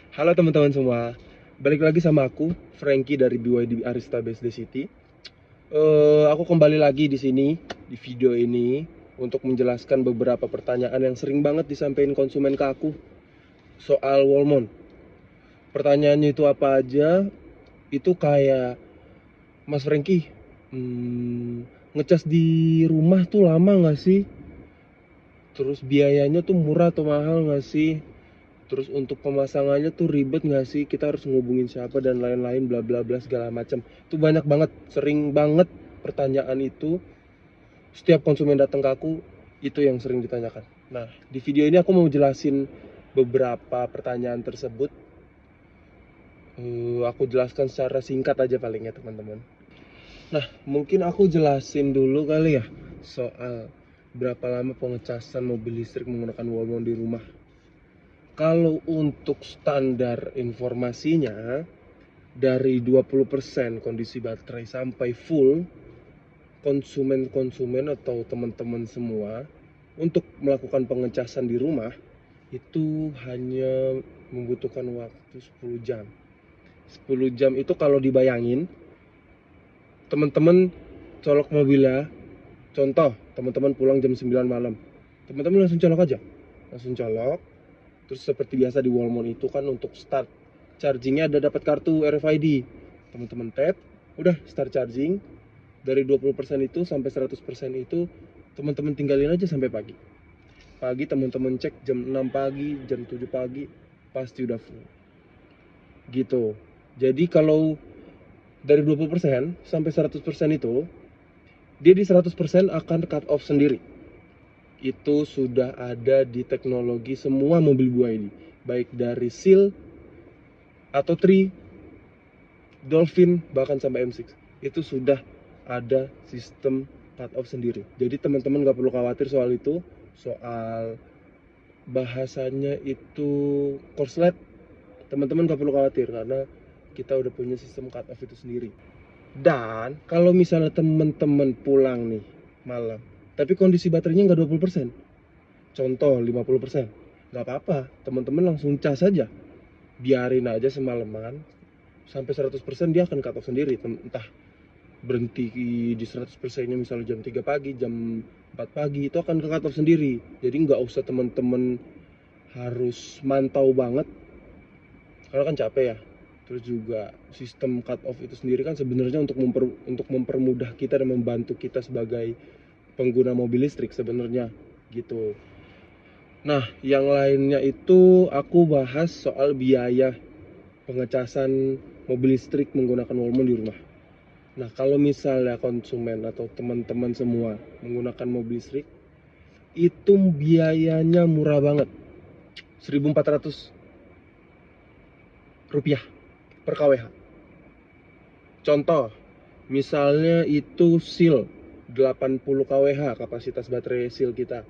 Halo teman-teman semua, balik lagi sama aku, Frankie dari BYD Arista BSD City. Aku kembali lagi di sini, di video ini, untuk menjelaskan beberapa pertanyaan yang sering banget disampaikan konsumen ke aku soal Wallmont. Pertanyaannya itu apa aja? Itu kayak, Mas Frankie, ngecas di rumah tuh lama nggak sih? Terus biayanya tuh murah atau mahal nggak sih? Terus untuk pemasangannya tuh ribet nggak sih? Kita harus ngehubungin siapa dan lain-lain bla bla bla segala macam. Itu banyak banget, sering banget pertanyaan itu. Setiap konsumen datang ke aku itu yang sering ditanyakan. Nah, di video ini aku mau jelasin beberapa pertanyaan tersebut. Aku jelaskan secara singkat aja paling ya teman-teman. Nah, mungkin aku jelasin dulu kali ya soal berapa lama pengecasan mobil listrik menggunakan wallmount di rumah. Kalau untuk standar informasinya, dari 20% kondisi baterai sampai full, konsumen-konsumen atau teman-teman semua untuk melakukan pengecasan di rumah itu hanya membutuhkan waktu 10 jam. 10 jam itu kalau dibayangin, teman-teman colok mobilnya, contoh teman-teman pulang jam 9 malam. Teman-teman langsung colok aja. Langsung colok. Terus seperti biasa di Wallmont itu kan untuk start chargingnya ada dapat kartu RFID. Teman-teman tap, udah start charging. Dari 20% itu sampai 100% itu teman-teman tinggalin aja sampai pagi. Pagi teman-teman cek jam 6 pagi, jam 7 pagi pasti udah full. Gitu. Jadi kalau dari 20% sampai 100% itu dia di 100% akan cut off sendiri. Itu sudah ada di teknologi semua mobil BYD, baik dari Seal atau Tri, Dolphin, bahkan sampai M6. Itu sudah ada sistem cut off sendiri. Jadi teman-teman gak perlu khawatir soal itu, soal bahasanya itu korslet. Teman-teman gak perlu khawatir karena kita udah punya sistem cut off itu sendiri. Dan kalau misalnya teman-teman pulang nih malam, tapi kondisi baterainya nggak 20%, contoh 50%, nggak apa-apa, teman-teman langsung cas aja, biarin aja semalaman sampai 100% dia akan cut off sendiri. Entah berhenti di 100%-nya misalnya jam 3 pagi, jam 4 pagi, itu akan cut off sendiri. Jadi nggak usah teman-teman harus mantau banget karena kan capek ya. Terus juga sistem cut off itu sendiri kan sebenarnya untuk mempermudah kita dan membantu kita sebagai pengguna mobil listrik sebenarnya gitu. Nah, yang lainnya itu aku bahas soal biaya pengecasan mobil listrik menggunakan Wallmont di rumah. Nah, kalau misalnya konsumen atau teman-teman semua menggunakan mobil listrik, itu biayanya murah banget. 1.400 rupiah per kWh. Contoh, misalnya itu Seal 80 kWh kapasitas baterai Seal kita.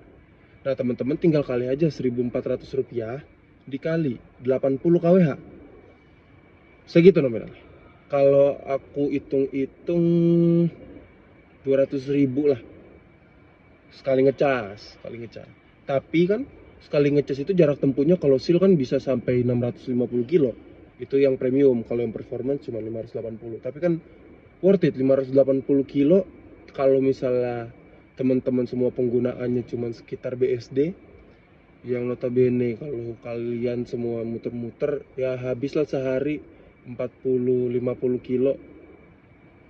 Nah, teman-teman tinggal kali aja 1.400 rupiah dikali 80 kWh. Segitu nominal. Kalau aku hitung-hitung 200.000 lah sekali ngecas, Tapi kan sekali ngecas itu jarak tempuhnya kalau Seal kan bisa sampai 650 kilo. Itu yang premium, kalau yang performance cuma 580. Tapi kan worth it 580 kilo kalau misalnya teman-teman semua penggunaannya cuma sekitar BSD, yang notabene kalau kalian semua muter-muter ya habislah sehari 40-50 kilo.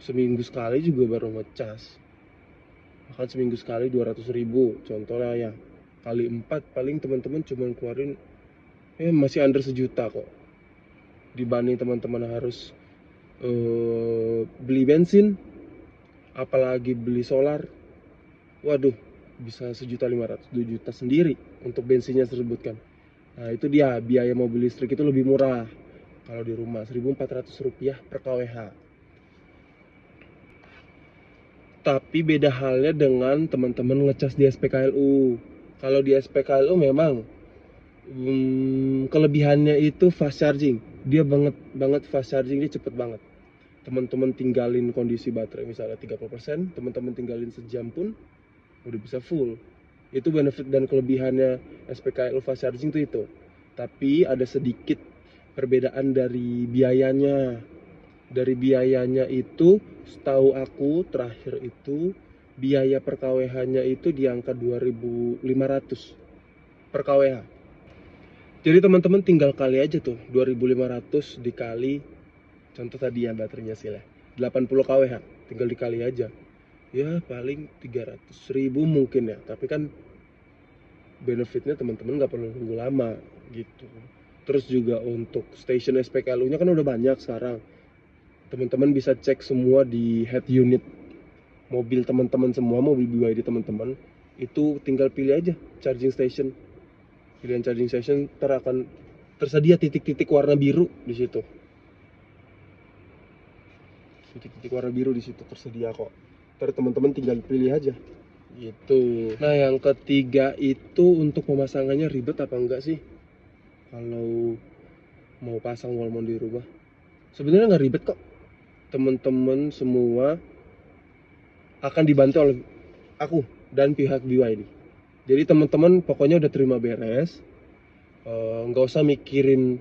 Seminggu sekali juga baru ngecas, bahkan seminggu sekali 200.000 contohnya ya, kali 4 paling teman-teman cuma keluarin masih under sejuta kok, dibanding teman-teman harus beli bensin apalagi beli solar. Waduh, bisa 1.500.000 2 juta sendiri untuk bensinnya tersebut kan. Nah, itu dia biaya mobil listrik itu lebih murah kalau di rumah, 1.400 rupiah per kWh. Tapi beda halnya dengan teman-teman ngecas di SPKLU. Kalau di SPKLU memang kelebihannya itu fast charging. Dia banget fast charging, dia cepet banget. Teman-teman tinggalin kondisi baterai misalnya 30%, teman-teman tinggalin sejam pun udah bisa full. Itu benefit dan kelebihannya SPKLU fast charging itu. Tapi ada sedikit Perbedaan dari biayanya. Dari biayanya itu, setahu aku terakhir itu biaya per KWH-nya itu di angka 2.500 per KWH. Jadi teman-teman tinggal kali aja tuh 2.500 dikali, contoh tadi ya baterainya sih lah 80 kWh, tinggal dikali aja. Ya paling 300.000 mungkin ya, tapi kan benefitnya teman-teman nggak perlu nunggu lama gitu. Terus juga untuk station SPKLU nya kan udah banyak sekarang, teman-teman bisa cek semua di head unit mobil teman-teman semua, mobil BYD teman-teman itu tinggal pilih aja charging station. Pilihan charging station akan tersedia titik-titik warna biru di situ. Titik-titik warna biru di situ tersedia kok. Terus teman-teman tinggal pilih aja. Gitu. Nah, yang ketiga itu untuk pemasangannya ribet apa enggak sih? Kalau mau pasang wall mount di rumah. Sebenarnya nggak ribet kok. Teman-teman semua akan dibantu oleh aku dan pihak BYD. Jadi teman-teman pokoknya udah terima beres, nggak usah mikirin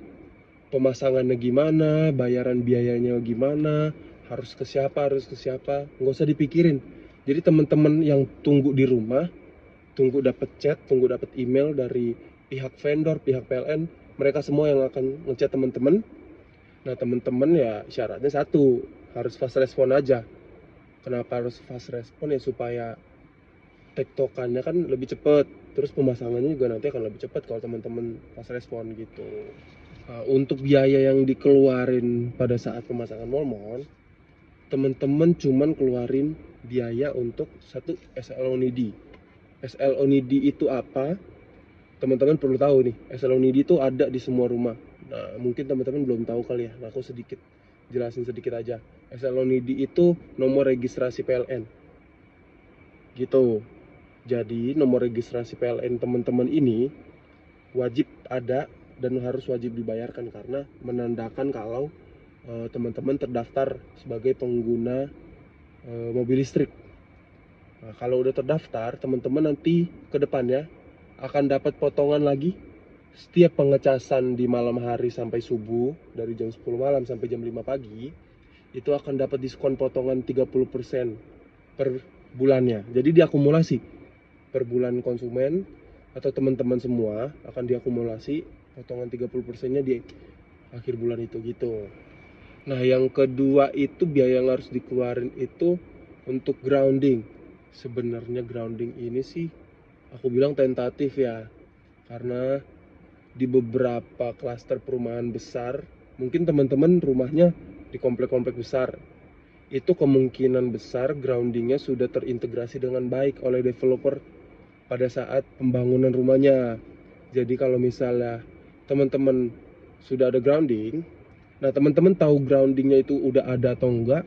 pemasangannya gimana, bayaran biayanya gimana, harus ke siapa, nggak usah dipikirin. Jadi teman-teman yang tunggu di rumah, tunggu dapat chat, tunggu dapat email dari pihak vendor, pihak PLN, mereka semua yang akan ngechat teman-teman. Nah teman-teman ya syaratnya satu, harus fast respon aja. Kenapa harus fast respon ya? Supaya tektokannya kan lebih cepat, terus pemasangannya juga nanti akan lebih cepat kalau teman-teman fast respon gitu. Untuk biaya yang dikeluarin pada saat pemasangan wall mount, teman-teman cuman keluarin biaya untuk satu SLONID. SLONID itu apa? Teman-teman perlu tahu nih, SLONID itu ada di semua rumah. Nah, mungkin teman-teman belum tahu kali ya. Nah, aku jelasin sedikit aja. SLONID itu nomor registrasi PLN. Gitu. Jadi, nomor registrasi PLN teman-teman ini wajib ada dan harus wajib dibayarkan karena menandakan kalau teman-teman terdaftar sebagai pengguna mobil listrik. Nah, kalau udah terdaftar, teman-teman nanti ke depannya akan dapat potongan lagi setiap pengecasan di malam hari sampai subuh, dari jam 10 malam sampai jam 5 pagi, itu akan dapat diskon potongan 30% per bulannya. Jadi diakumulasi per bulan konsumen atau teman-teman semua akan diakumulasi potongan 30%-nya di akhir bulan itu gitu. Nah, yang kedua itu biaya yang harus dikeluarin itu untuk grounding. Sebenarnya grounding ini sih aku bilang tentatif ya. Karena di beberapa klaster perumahan besar, mungkin teman-teman rumahnya di komplek-komplek besar, itu kemungkinan besar groundingnya sudah terintegrasi dengan baik oleh developer pada saat pembangunan rumahnya. Jadi kalau misalnya teman-teman sudah ada grounding, nah teman-teman tahu groundingnya itu udah ada atau enggak,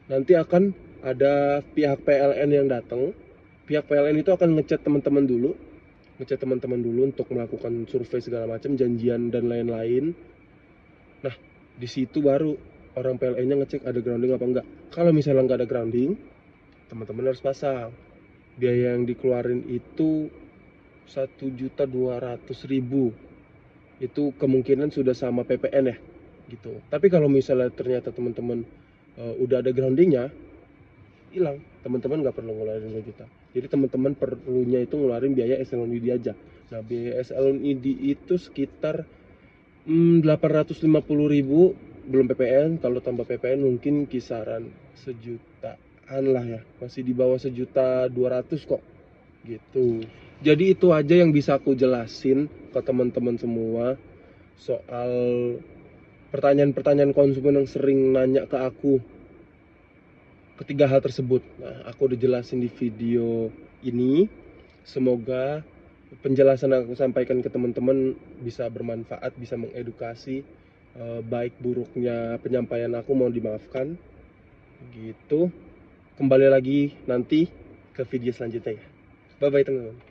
nanti akan ada pihak PLN yang datang. Pihak PLN itu akan ngechat teman-teman dulu untuk melakukan survei segala macam, janjian dan lain-lain. Nah, di situ baru orang PLN-nya ngecek ada grounding apa enggak. Kalau misalnya nggak ada grounding, teman-teman harus pasang. Biaya yang dikeluarin itu 1.200.000. Itu kemungkinan sudah sama PPN ya, gitu. Tapi kalau misalnya ternyata teman-teman udah ada groundingnya, hilang, teman-teman nggak perlu ngeluarin 2 juta. Jadi teman-teman perlunya itu ngeluarin biaya SLONID aja. Nah, biaya SLONID itu sekitar 850.000 belum PPN. Kalau tambah PPN mungkin kisaran sejutaan lah ya, masih di bawah 1.200.000 kok gitu. Jadi itu aja yang bisa aku jelasin ke teman-teman semua soal pertanyaan-pertanyaan konsumen yang sering nanya ke aku. Ketiga hal tersebut, nah aku udah jelasin di video ini. Semoga penjelasan yang aku sampaikan ke teman-teman bisa bermanfaat, bisa mengedukasi. Baik buruknya penyampaian aku mohon dimaafkan gitu. Kembali lagi nanti ke video selanjutnya ya. Bye bye teman-teman.